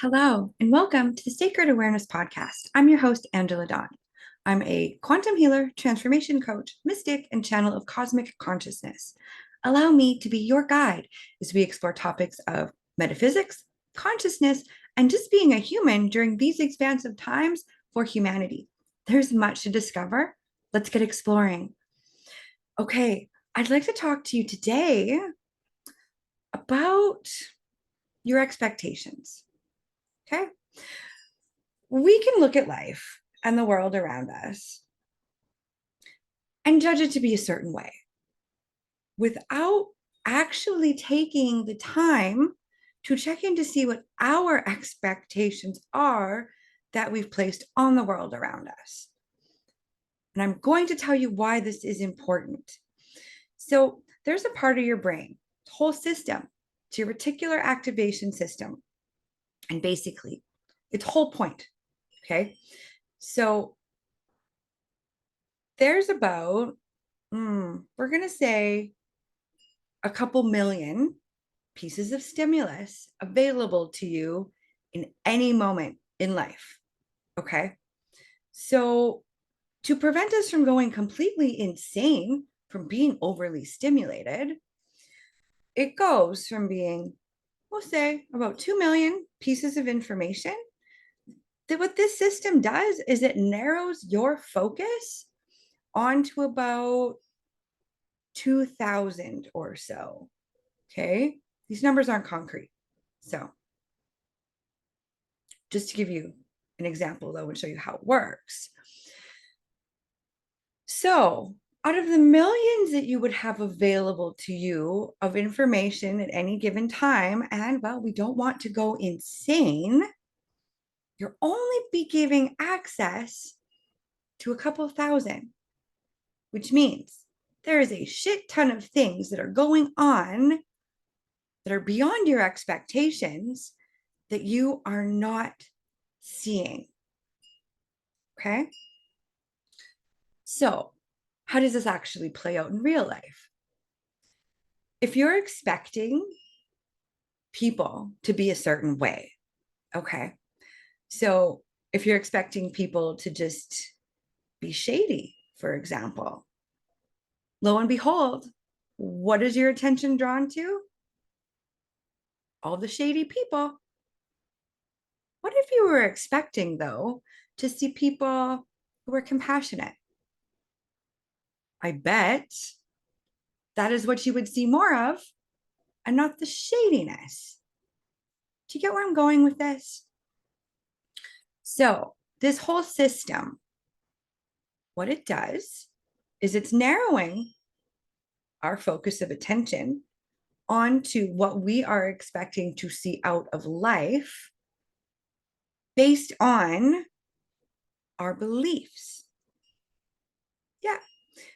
Hello, and welcome to the Sacred Awareness Podcast. I'm your host, Angela Dawn. I'm a quantum healer, transformation coach, mystic, and channel of cosmic consciousness. Allow me to be your guide as we explore topics of metaphysics, consciousness, and just being a human during these expansive times for humanity. There's much to discover. Let's get exploring. Okay, I'd like to talk to you today about your expectations. Okay. We can look at life and the world around us and judge it to be a certain way without actually taking the time to check in to see what our expectations are that we've placed on the world around us. And I'm going to tell you why this is important. So, there's a part of your brain, whole system, it's your reticular activation system. And basically, its whole point. Okay. So, there's about, we're going to say, a couple million pieces of stimulus available to you in any moment in life. Okay. So, to prevent us from going completely insane from being overly stimulated, it goes from being, we'll say, about 2 million pieces of information. That what this system does is it narrows your focus onto about 2,000 or so. Okay. These numbers aren't concrete. So, just to give you an example, though, and show you how it works. So, out of the millions that you would have available to you of information at any given time, and well, we don't want to go insane, you're only be giving access to a couple thousand, which means there is a shit ton of things that are going on that are beyond your expectations that you are not seeing. Okay. So, how does this actually play out in real life? If you're expecting people to be a certain way, okay. So, if you're expecting people to just be shady, for example, lo and behold, what is your attention drawn to? All the shady people. What if you were expecting, though, to see people who were compassionate? I bet that is what you would see more of and not the shadiness. Do you get where I'm going with this? So, this whole system, what it does is it's narrowing our focus of attention onto what we are expecting to see out of life based on our beliefs. Yeah,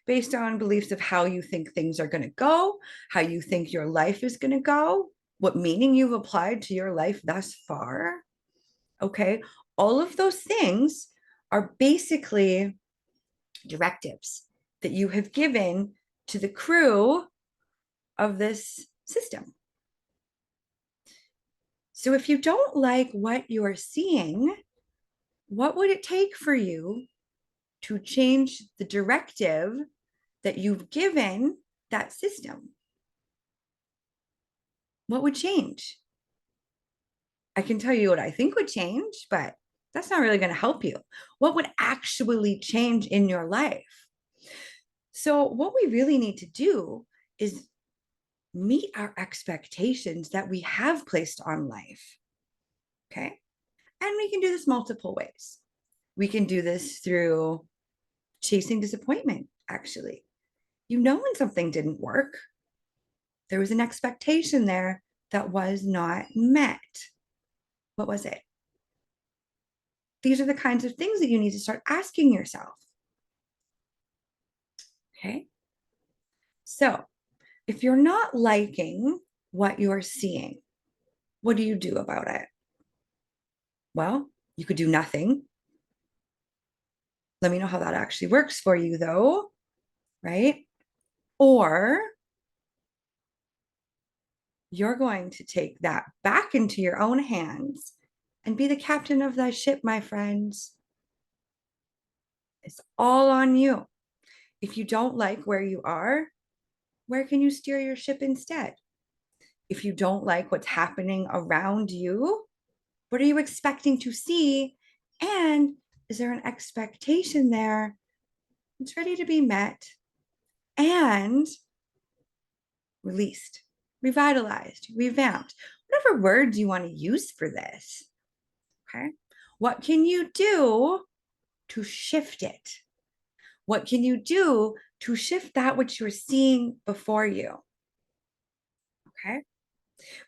based on beliefs of how you think things are going to go, how you think your life is going to go, what meaning you've applied to your life thus far. Okay. All of those things are basically directives that you have given to the crew of this system. So if you don't like what you're seeing, what would it take for you to change the directive that you've given that system? What would change? I can tell you what I think would change, but that's not really going to help you. What would actually change in your life? So, what we really need to do is meet our expectations that we have placed on life. Okay. And we can do this multiple ways. We can do this through chasing disappointment, actually. You know, when something didn't work, there was an expectation there that was not met. What was it? These are the kinds of things that you need to start asking yourself. Okay. So, if you're not liking what you're seeing, what do you do about it? Well, you could do nothing. Let me know how that actually works for you, though, right? Or you're going to take that back into your own hands and be the captain of thy ship, my friends. It's all on you. If you don't like where you are, where can you steer your ship instead? If you don't like what's happening around you, what are you expecting to see? And is there an expectation there that's ready to be met and released, revitalized, revamped, whatever words you want to use for this? Okay. What can you do to shift it? What can you do to shift that which you're seeing before you? Okay.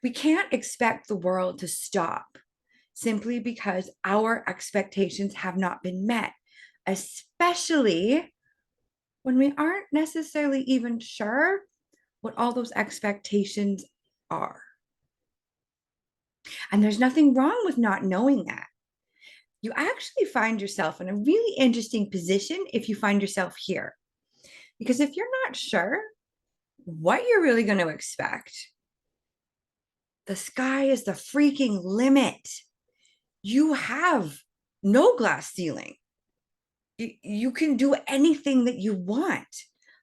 We can't expect the world to stop simply because our expectations have not been met, especially when we aren't necessarily even sure what all those expectations are. And there's nothing wrong with not knowing that. You actually find yourself in a really interesting position if you find yourself here. Because if you're not sure what you're really going to expect, the sky is the freaking limit. You have no glass ceiling. You can do anything that you want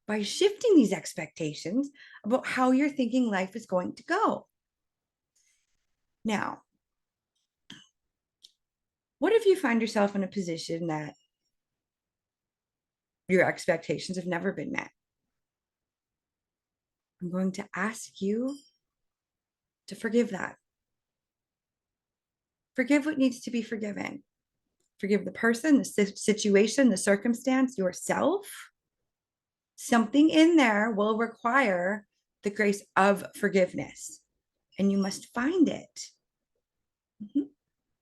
by shifting these expectations about how you're thinking life is going to go. Now, what if you find yourself in a position that your expectations have never been met? I'm going to ask you to forgive that. Forgive what needs to be forgiven. Forgive the person, the situation, the circumstance, yourself. Something in there will require the grace of forgiveness, and you must find it. You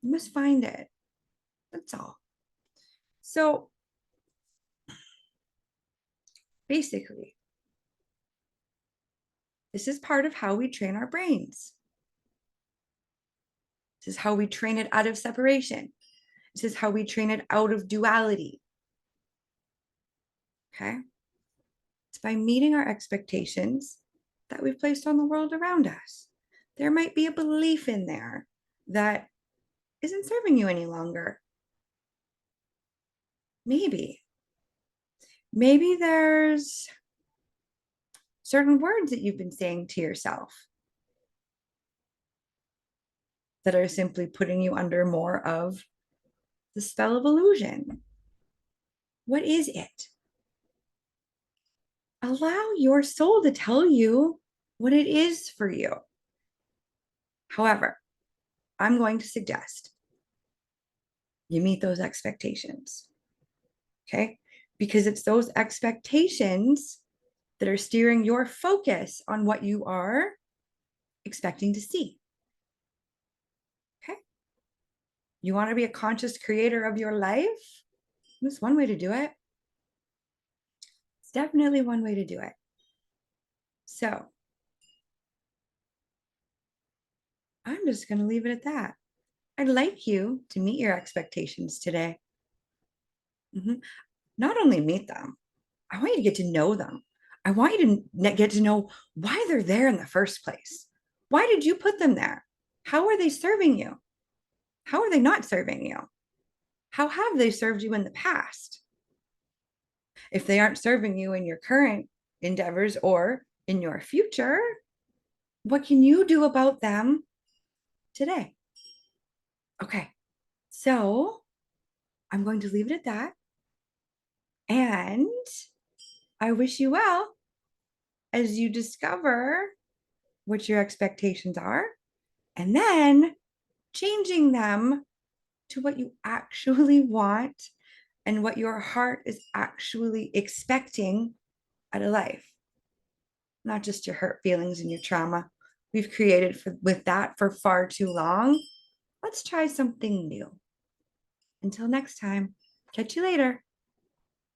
must find it. That's all. So basically, this is part of how we train our brains. This is how we train it out of separation. This is how we train it out of duality. Okay? It's by meeting our expectations that we've placed on the world around us. There might be a belief in there that isn't serving you any longer. Maybe. Maybe there's certain words that you've been saying to yourself that are simply putting you under more of the spell of illusion. What is it? Allow your soul to tell you what it is for you. However, I'm going to suggest you meet those expectations. Okay? Because it's those expectations that are steering your focus on what you are expecting to see. Okay? You want to be a conscious creator of your life? That's one way to do it. It's definitely one way to do it. So I'm just going to leave it at that. I'd like you to meet your expectations today. Not only meet them, I want you to get to know them. I want you to get to know why they're there in the first place. Why did you put them there? How are they serving you? How are they not serving you? How have they served you in the past? If they aren't serving you in your current endeavors or in your future, what can you do about them today? Okay, so I'm going to leave it at that. And I wish you well as you discover what your expectations are and then changing them to what you actually want and what your heart is actually expecting out of life, not just your hurt feelings and your trauma. We've created with that for far too long. Let's try something new. Until next time, catch you later.